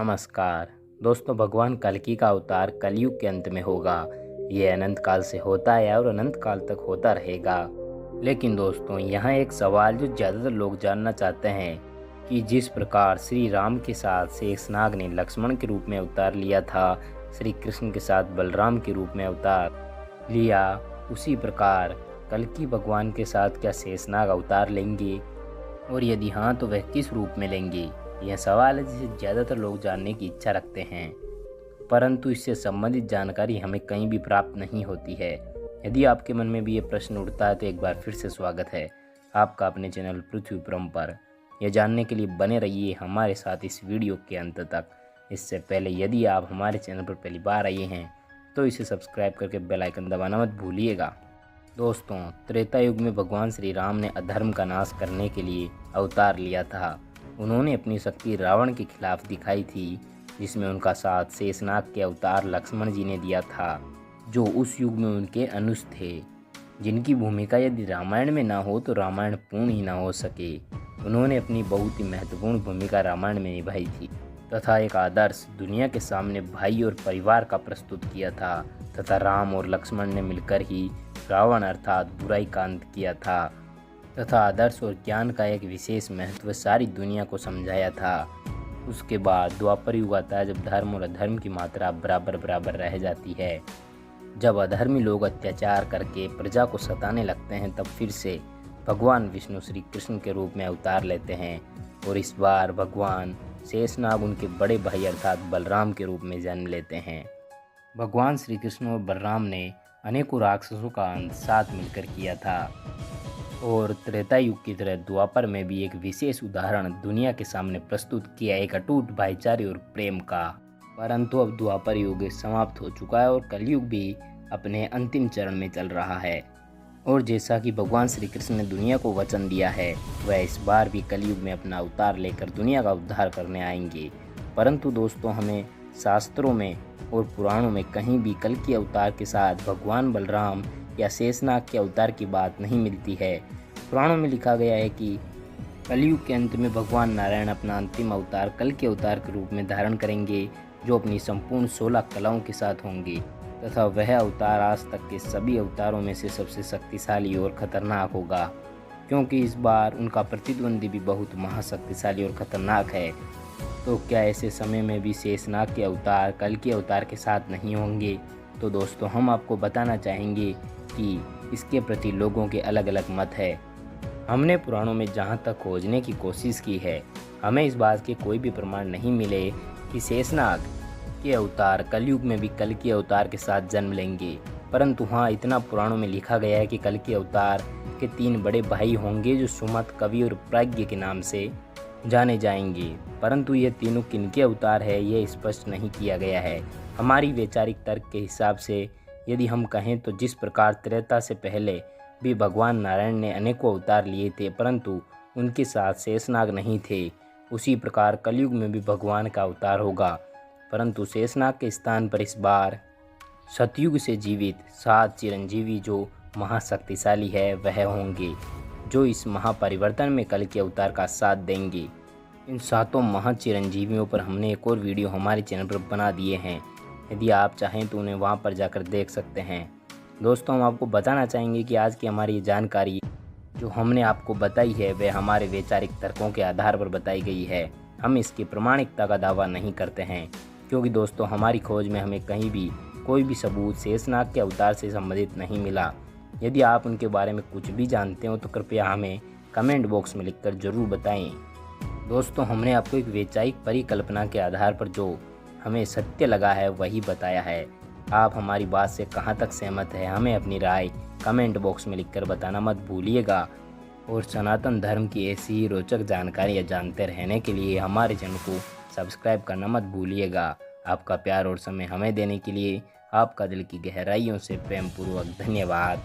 नमस्कार दोस्तों, भगवान कल्कि का अवतार कलयुग के अंत में होगा। ये अनंत काल से होता है और अनंत काल तक होता रहेगा। लेकिन दोस्तों, यहाँ एक सवाल जो ज़्यादातर लोग जानना चाहते हैं कि जिस प्रकार श्री राम के साथ शेषनाग ने लक्ष्मण के रूप में अवतार लिया था, श्री कृष्ण के साथ बलराम के रूप में अवतार लिया, उसी प्रकार कल्कि भगवान के साथ क्या शेषनाग अवतार लेंगे, और यदि हाँ तो वह किस रूप में लेंगे। यह सवाल है जिसे ज़्यादातर लोग जानने की इच्छा रखते हैं, परंतु इससे संबंधित जानकारी हमें कहीं भी प्राप्त नहीं होती है। यदि आपके मन में भी ये प्रश्न उठता है तो एक बार फिर से स्वागत है आपका अपने चैनल पृथ्वी परम पर। यह जानने के लिए बने रहिए हमारे साथ इस वीडियो के अंत तक। इससे पहले यदि आप हमारे चैनल पर पहली बार आए हैं तो इसे सब्सक्राइब करके बेल आइकन दबाना मत भूलिएगा। दोस्तों, त्रेता युग में भगवान श्री राम ने अधर्म का नाश करने के लिए अवतार लिया था। उन्होंने अपनी शक्ति रावण के खिलाफ दिखाई थी, जिसमें उनका साथ शेषनाग के अवतार लक्ष्मण जी ने दिया था, जो उस युग में उनके अनुज थे, जिनकी भूमिका यदि रामायण में ना हो तो रामायण पूर्ण ही ना हो सके। उन्होंने अपनी बहुत ही महत्वपूर्ण भूमिका रामायण में निभाई थी तथा एक आदर्श दुनिया के सामने भाई और परिवार का प्रस्तुत किया था, तथा राम और लक्ष्मण ने मिलकर ही रावण अर्थात बुराई का अंत किया था, तथा आदर्श और ज्ञान का एक विशेष महत्व सारी दुनिया को समझाया था। उसके बाद द्वापर युग आता है, जब धर्म और अधर्म की मात्रा बराबर बराबर रह जाती है। जब अधर्मी लोग अत्याचार करके प्रजा को सताने लगते हैं, तब फिर से भगवान विष्णु श्री कृष्ण के रूप में अवतार लेते हैं, और इस बार भगवान शेषनाग उनके बड़े भाई अर्थात बलराम के रूप में जन्म लेते हैं। भगवान श्री कृष्ण और बलराम ने अनेकों राक्षसों का अंत साथ मिलकर किया था, और त्रेता युग की तरह द्वापर में भी एक विशेष उदाहरण दुनिया के सामने प्रस्तुत किया, एक अटूट भाईचारे और प्रेम का। परंतु अब द्वापर युग समाप्त हो चुका है और कलयुग भी अपने अंतिम चरण में चल रहा है। और जैसा कि भगवान श्री कृष्ण ने दुनिया को वचन दिया है, वह इस बार भी कलयुग में अपना अवतार लेकर दुनिया का उद्धार करने आएंगे। परंतु दोस्तों, हमें शास्त्रों में और पुराणों में कहीं भी कल्कि अवतार के साथ भगवान बलराम या शेषनाग के अवतार की बात नहीं मिलती है। पुराणों में लिखा गया है कि कलयुग के अंत में भगवान नारायण अपना अंतिम अवतार कल्कि अवतार के रूप में धारण करेंगे, जो अपनी संपूर्ण 16 कलाओं के साथ होंगे, तथा वह अवतार आज तक के सभी अवतारों में से सबसे शक्तिशाली और खतरनाक होगा, क्योंकि इस बार उनका प्रतिद्वंदी भी बहुत महाशक्तिशाली और खतरनाक है। तो क्या ऐसे समय में भी शेषनाग के अवतार कल्कि अवतार के साथ नहीं होंगे? तो दोस्तों, हम आपको बताना चाहेंगे कि इसके प्रति लोगों के अलग अलग मत है। हमने पुराणों में जहाँ तक खोजने की कोशिश की है, हमें इस बात के कोई भी प्रमाण नहीं मिले कि शेषनाग के अवतार कलयुग में भी कल्कि अवतार के साथ जन्म लेंगे। परंतु हाँ, इतना पुराणों में लिखा गया है कि कल्कि अवतार के 3 बड़े भाई होंगे, जो सुमत, कवि और प्राज्ञ के नाम से जाने जाएंगे। परंतु ये तीनों किनके अवतार है, ये स्पष्ट नहीं किया गया है। हमारी वैचारिक तर्क के हिसाब से यदि हम कहें तो जिस प्रकार त्रेता से पहले भी भगवान नारायण ने अनेकों अवतार लिए थे, परंतु उनके साथ शेषनाग नहीं थे, उसी प्रकार कलयुग में भी भगवान का अवतार होगा। परंतु शेषनाग के स्थान पर इस बार सतयुग से जीवित 7 चिरंजीवी जो महाशक्तिशाली है वह होंगे, जो इस महापरिवर्तन में कल्कि अवतार का साथ देंगे। इन 7 महाचिरंजीवियों पर हमने एक और वीडियो हमारे चैनल पर बना दिए हैं, यदि आप चाहें तो उन्हें वहां पर जाकर देख सकते हैं। दोस्तों, हम आपको बताना चाहेंगे कि आज की हमारी ये जानकारी जो हमने आपको बताई है, वह हमारे वैचारिक तर्कों के आधार पर बताई गई है। हम इसकी प्रामाणिकता का दावा नहीं करते हैं, क्योंकि दोस्तों, हमारी खोज में हमें कहीं भी कोई भी सबूत शेषनाग के अवतार से संबंधित नहीं मिला। यदि आप उनके बारे में कुछ भी जानते हो तो कृपया हमें कमेंट बॉक्स में लिखकर ज़रूर बताएं। दोस्तों, हमने आपको एक वैचारिक परिकल्पना के आधार पर जो हमें सत्य लगा है वही बताया है। आप हमारी बात से कहाँ तक सहमत है, हमें अपनी राय कमेंट बॉक्स में लिखकर बताना मत भूलिएगा। और सनातन धर्म की ऐसी ही रोचक जानकारियाँ जानते रहने के लिए हमारे चैनल को सब्सक्राइब करना मत भूलिएगा। आपका प्यार और समय हमें देने के लिए आपका दिल की गहराइयों से प्रेमपूर्वक धन्यवाद।